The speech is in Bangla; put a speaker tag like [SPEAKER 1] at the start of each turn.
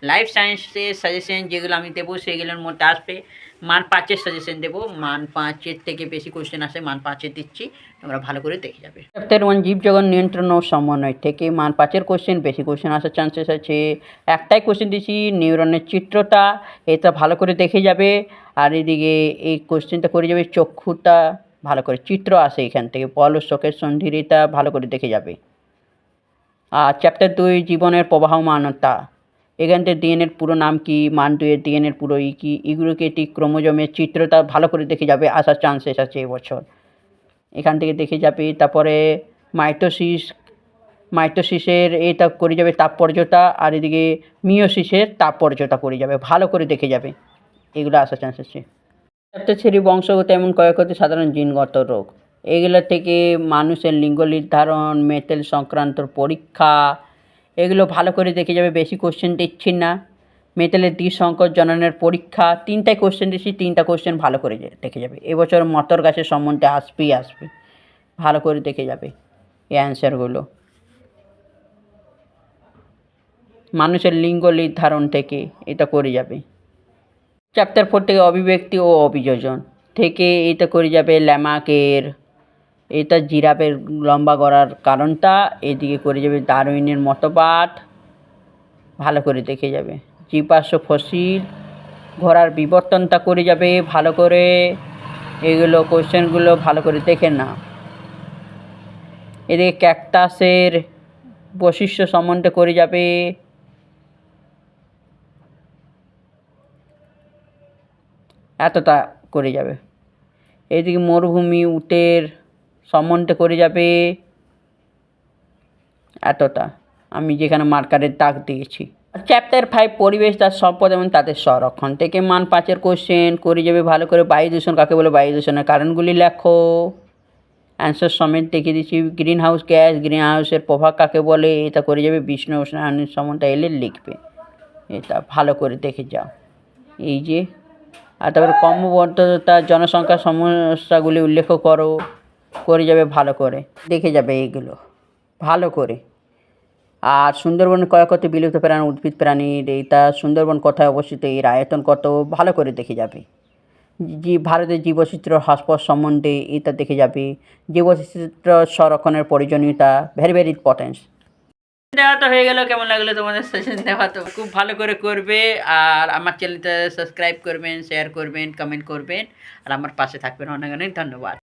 [SPEAKER 1] লাইফ সায়েন্সের সাজেশন যেগুলো আমি দেবো সেগুলোর মধ্যে আসবে মান 5-এর সাজেশন দেবো। মান 5-এর থেকে বেশি কোশ্চেন আসে, মান 5-এর দিচ্ছি, তোমরা ভালো করে দেখে যাবে। চ্যাপ্টার 1 জীবজগৎ নিয়ন্ত্রণ ও সমন্বয় থেকে মান 5-এর কোশ্চেন, বেশি কোশ্চেন আসার চান্সেস আছে। একটাই কোশ্চেন দিচ্ছি, নিউরনের চিত্রটা, এটা ভালো করে দেখে যাবে। আর এদিকে এই কোশ্চেনটা করে যাবে চক্ষুটা, ভালো করে চিত্র আসে এখান থেকে, পলস চোখের সন্ধিরিতা ভালো করে দেখে যাবে। আর চ্যাপ্টার 2 জীবনের প্রবাহমানতা, এখান থেকে ডিএনএর পুরো নাম কি, মান 2-এর ডিএনএর পুরো কি, ইউক্যারিওটিক ক্রোমোজোমের চিত্রটা ভালো করে দেখে যাবে, আসার চান্সেস আছে এবছর, এখান থেকে দেখে যাবে। তারপরে মাইটোসিসের এটা করে যাবে তাৎপর্যতা, আর এদিকে মিওসিসের তাৎপর্যতা করে যাবে, ভালো করে দেখে যাবে, এগুলো আসার চান্স আছে। চ্যাপ্টার 3 বংশগত এমন ক্ষয়ক্ষতি সাধারণ জিনগত রোগ, এগুলো থেকে মানুষের লিঙ্গ নির্ধারণ, মেটেল সংক্রান্ত পরীক্ষা, এগুলো ভালো করে দেখে যাবে, বেশি কোশ্চেন দিচ্ছি না। মেটেলের দ্বিসংকর জননের পরীক্ষা, 3টাই কোশ্চেন দিচ্ছি, 3টা কোশ্চেন ভালো করে দেখে যাবে। এবছর মটর গাছের সম্বন্ধে আসবে, ভালো করে দেখে যাবে এই অ্যান্সারগুলো। মানুষের লিঙ্গ নির্ধারণ থেকে এটা করে যাবে। চ্যাপ্টার 4 থেকে অভিব্যক্তি ও অভিযোজন থেকে এটা করে যাবে ল্যামার্কের, এটা জিরাফের লম্বা গড়ার কারণটা, এদিকে করে যাবে ডারউইনের মতবাদ, ভালো করে দেখে যাবে। জীবাশ্ম ফসিল, ঘোড়ার বিবর্তনটা করে যাবে ভালো করে, এগুলো কোশ্চেনগুলো ভালো করে দেখে নাও। এদিকে ক্যাকটাসের বৈশিষ্ট্য সম্বন্ধে করে যাবে, এতটা করে যাবে। এদিকে মরুভূমি উটের সম্বন্ধে করে যাবে, এতটা, আমি যেখানে মার্কারের দাগ দিয়েছি। চ্যাপ্টার 5 পরিবেশ তার সম্পদ এবং তাদের সংরক্ষণ থেকে মান 5-এর কোশ্চেন করে যাবে ভালো করে। বায়ু দূষণ কাকে বলে, বায়ু দূষণের কারণগুলি লেখো, অ্যান্সার সমেত দেখিয়ে দিচ্ছি। গ্রিন হাউস গ্যাস, গ্রিন হাউসের প্রভাব কাকে বলে, এটা করে যাবে। বিশ্ব উষ্ণায়নের সম্বন্ধে এলে লিখবে, এটা ভালো করে দেখে যাও। এই যে, আর তারপরে ক্রমবর্ধমান জনসংখ্যার সমস্যাগুলি উল্লেখ করো, করে যাবে ভালো করে দেখে যাবে এইগুলো ভালো করে। আর সুন্দরবনের ক্ষয়ক্ষতি বিলুপ্ত প্রাণী উদ্ভিদ প্রাণীর, এইটা সুন্দরবন কোথায় অবস্থিত, এর আয়তন কত, ভালো করে দেখে যাবে। ভারতের জীববৈচিত্র্য হ্রাস সম্বন্ধে এটা দেখে যাবে। জীববৈচিত্র্য সংরক্ষণের প্রয়োজনীয়তা, ভেরি ভেরি ইম্পর্টেন্ট। দেওয়া তো হয়ে গেল, কেমন লাগলো তোমাদের সেশন দেওয়া, তো খুব ভালো করে করবে। আর আমার চ্যানেলটা সাবস্ক্রাইব করবেন, শেয়ার করবেন, কমেন্ট করবেন, আর আমার পাশে থাকবেন। অনেক অনেক ধন্যবাদ।